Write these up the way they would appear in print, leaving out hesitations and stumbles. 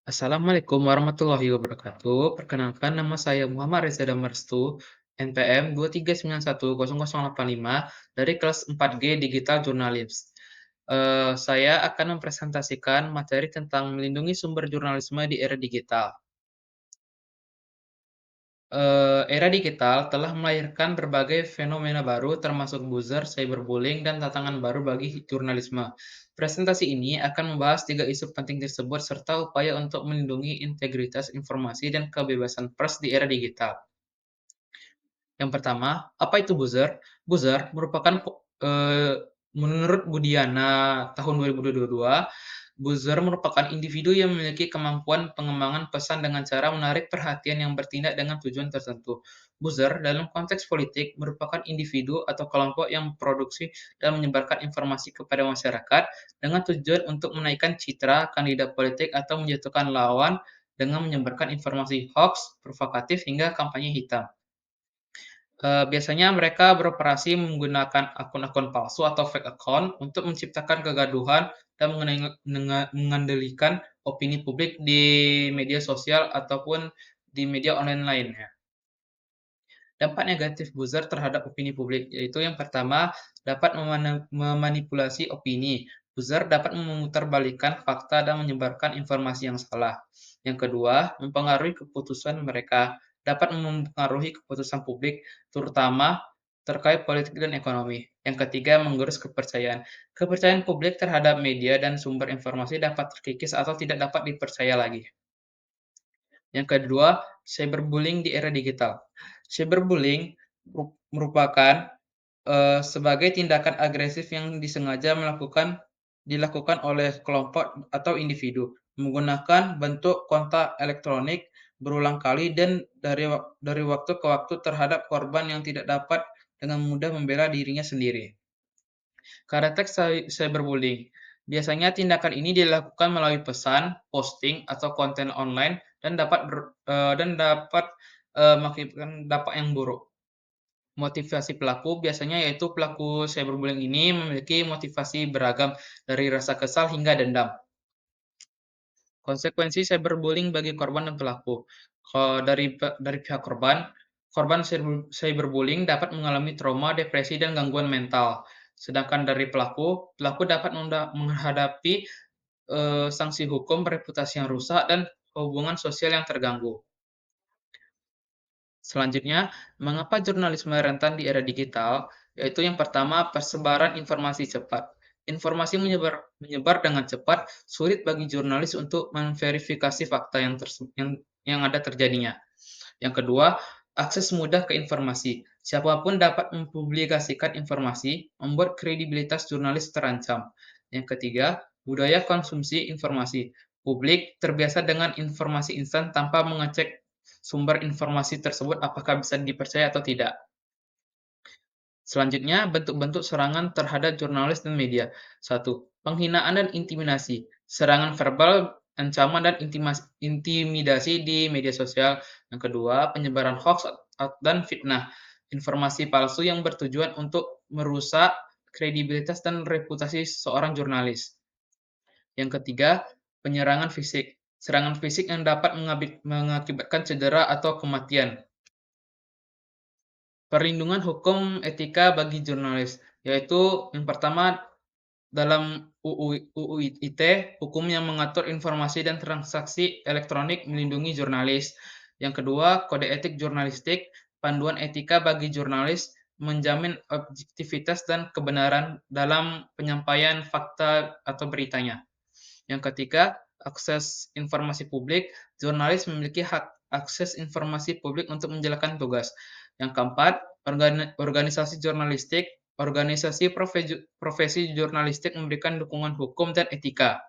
Assalamualaikum warahmatullahi wabarakatuh. Perkenalkan nama saya Muhammad Reza Damarstu, NPM 2391008 dari kelas 4G Digital Journalism. Saya akan mempresentasikan materi tentang melindungi sumber jurnalisme di era digital. Era digital telah melahirkan berbagai fenomena baru termasuk buzzer, cyberbullying, dan tantangan baru bagi jurnalisme. Presentasi ini akan membahas tiga isu penting tersebut serta upaya untuk melindungi integritas informasi dan kebebasan pers di era digital. Yang pertama, apa itu buzzer? Buzzer merupakan menurut Budiana tahun 2022, buzzer merupakan individu yang memiliki kemampuan pengembangan pesan dengan cara menarik perhatian yang bertindak dengan tujuan tertentu. Buzzer dalam konteks politik merupakan individu atau kelompok yang memproduksi dan menyebarkan informasi kepada masyarakat dengan tujuan untuk menaikkan citra kandidat politik atau menjatuhkan lawan dengan menyebarkan informasi hoax, provokatif, hingga kampanye hitam. Biasanya mereka beroperasi menggunakan akun-akun palsu atau fake account untuk menciptakan kegaduhan dan mengendalikan opini publik di media sosial ataupun di media online lainnya. Dampak negatif buzzer terhadap opini publik, yaitu yang pertama, dapat memanipulasi opini. Buzzer dapat memutarbalikkan fakta dan menyebarkan informasi yang salah. Yang kedua, mempengaruhi keputusan mereka, dapat mempengaruhi keputusan publik, terutama terkait politik dan ekonomi. Yang ketiga, menggerus kepercayaan. Kepercayaan publik terhadap media dan sumber informasi dapat terkikis atau tidak dapat dipercaya lagi. Yang kedua, cyberbullying di era digital. Cyberbullying merupakan sebagai tindakan agresif yang disengaja dilakukan oleh kelompok atau individu menggunakan bentuk kontak elektronik berulang kali dan dari waktu ke waktu terhadap korban yang tidak dapat dengan mudah membela dirinya sendiri. Karakter cyberbullying. Biasanya tindakan ini dilakukan melalui pesan, posting, atau konten online dan dapat mengakibatkan dampak yang buruk. Motivasi pelaku biasanya yaitu pelaku cyberbullying ini memiliki motivasi beragam dari rasa kesal hingga dendam. Konsekuensi cyberbullying bagi korban dan pelaku. Kalau dari pihak korban, korban cyberbullying dapat mengalami trauma, depresi, dan gangguan mental. Sedangkan dari pelaku, pelaku dapat menghadapi sanksi hukum, reputasi yang rusak, dan hubungan sosial yang terganggu. Selanjutnya, mengapa jurnalisme rentan di era digital? Yaitu yang pertama, persebaran informasi cepat. Informasi menyebar dengan cepat, sulit bagi jurnalis untuk memverifikasi fakta yang ada terjadinya. Yang kedua, akses mudah ke informasi. Siapapun dapat mempublikasikan informasi, membuat kredibilitas jurnalis terancam. Yang ketiga, budaya konsumsi informasi. Publik terbiasa dengan informasi instan tanpa mengecek sumber informasi tersebut apakah bisa dipercaya atau tidak. Selanjutnya, bentuk-bentuk serangan terhadap jurnalis dan media. Satu, penghinaan dan intimidasi. Serangan verbal, ancaman, dan intimidasi di media sosial. Yang kedua, penyebaran hoax dan fitnah. Informasi palsu yang bertujuan untuk merusak kredibilitas dan reputasi seorang jurnalis. Yang ketiga, penyerangan fisik. Serangan fisik yang dapat mengakibatkan cedera atau kematian. Perlindungan hukum etika bagi jurnalis, yaitu yang pertama dalam UU ITE, hukum yang mengatur informasi dan transaksi elektronik melindungi jurnalis. Yang kedua, kode etik jurnalistik, panduan etika bagi jurnalis, menjamin objektivitas dan kebenaran dalam penyampaian fakta atau beritanya. Yang ketiga, akses informasi publik. Jurnalis memiliki hak akses informasi publik untuk menjalankan tugas. Yang keempat, organisasi jurnalistik. Organisasi profesi jurnalistik memberikan dukungan hukum dan etika.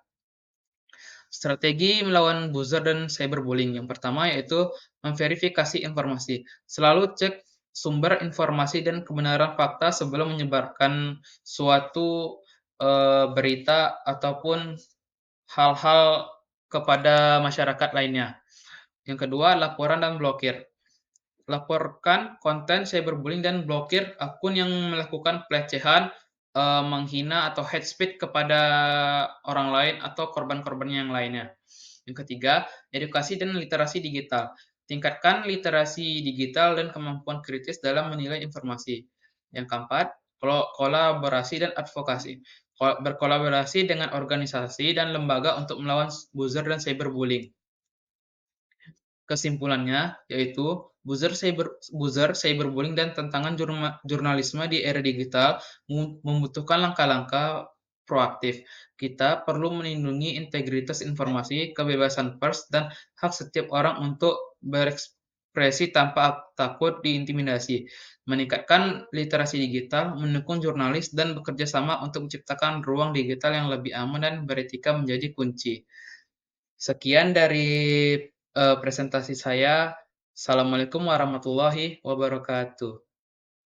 Strategi melawan buzzer dan cyberbullying. Yang pertama yaitu memverifikasi informasi. Selalu cek sumber informasi dan kebenaran fakta sebelum menyebarkan suatu berita ataupun hal-hal kepada masyarakat lainnya. Yang kedua, laporan dan blokir. Laporkan konten cyberbullying dan blokir akun yang melakukan pelecehan, menghina atau hate speech kepada orang lain atau korban-korban yang lainnya. Yang ketiga, edukasi dan literasi digital. Tingkatkan literasi digital dan kemampuan kritis dalam menilai informasi. Yang keempat, kolaborasi dan advokasi. Berkolaborasi dengan organisasi dan lembaga untuk melawan buzzer dan cyberbullying. Kesimpulannya, yaitu buzzer, cyberbullying, dan tantangan jurnalisme di era digital membutuhkan langkah-langkah proaktif. Kita perlu melindungi integritas informasi, kebebasan pers, dan hak setiap orang untuk berekspresi tanpa takut diintimidasi. Meningkatkan literasi digital, mendukung jurnalis, dan bekerja sama untuk menciptakan ruang digital yang lebih aman dan beretika menjadi kunci. Sekian dari, presentasi saya. Assalamualaikum warahmatullahi wabarakatuh.